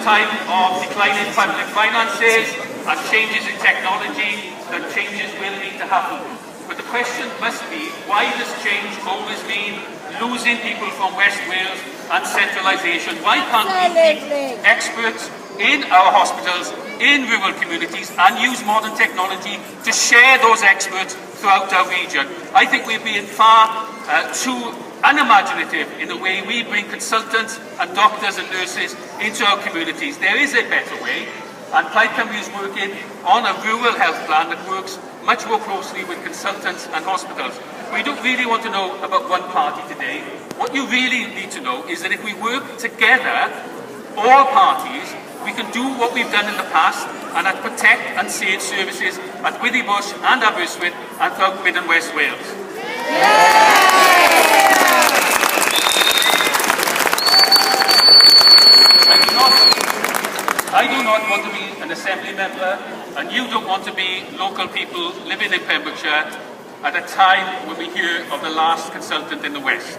time of declining public finances and changes in technology, that changes will need to happen. But the question must be, why does change always mean losing people from West Wales and centralisation? Why can't we keep experts in our hospitals, in rural communities, and use modern technology to share those experts throughout our region? I think we're being far too unimaginative in the way we bring consultants and doctors and nurses into our communities. There is a better way, and Plaid Cymru is working on a rural health plan that works much more closely with consultants and hospitals. We don't really want to know about one party today. What you really need to know is that if we work together, all parties, we can do what we've done in the past, and that protect and save services at Withybush and Ysbyty and throughout Mid and West Wales. I do not want to be an assembly member, and you don't want to be local people living in Pembrokeshire at a time when we hear of the last consultant in the West.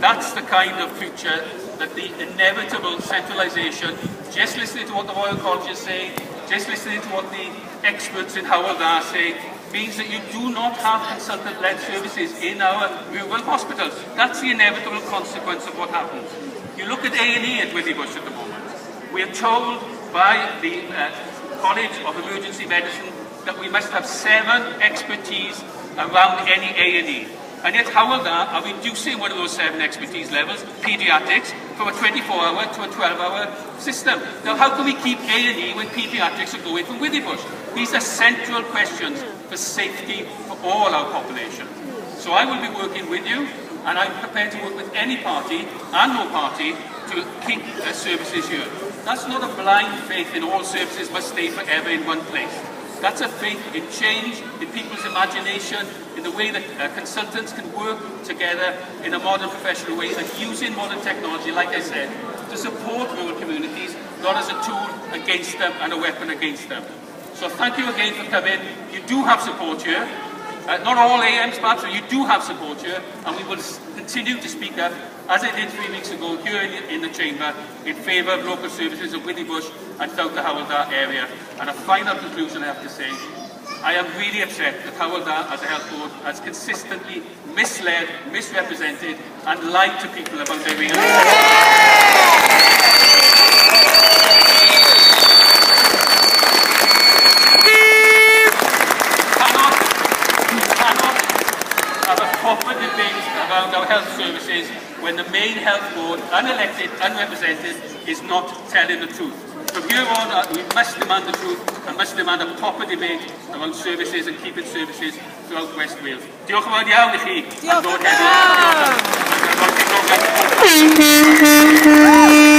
That's the kind of future that the inevitable centralisation, just listening to what the Royal College is saying, just listening to what the experts in Howell are saying, means that you do not have consultant-led services in our rural hospitals. That's the inevitable consequence of what happens. You look at A&E at Withybush at the moment. We are told by the College of Emergency Medicine that we must have 7 expertise around any A&E. And yet Howell are reducing one of those 7 expertise levels, paediatrics, from a 24-hour to a 12-hour system. Now, how can we keep A&E when paediatrics are going from Withybush? These are central questions for safety for all our population. So I will be working with you, and I'm prepared to work with any party and no party to keep services here. That's not a blind faith in all services must stay forever in one place. That's a faith in change, in people's imagination, in the way that consultants can work together in a modern professional way, and using modern technology, like I said, to support rural communities, not as a tool against them and a weapon against them. So thank you again for coming. You do have support here. Not all AMs, but you do have support here, and we will continue to speak up, as I did 3 weeks ago here in the chamber, in favour of local services of Withybush and throughout the Howell area. And a final conclusion I have to say, I am really upset that Howell as a health board has consistently misled, misrepresented and lied to people about their real proper debate around our health services when the main health board, unelected, unrepresented, is not telling the truth. From here on, we must demand the truth and must demand a proper debate around services and keeping services throughout West Wales. Diolch yn fawr iawn i chi. Diolch yn fawr.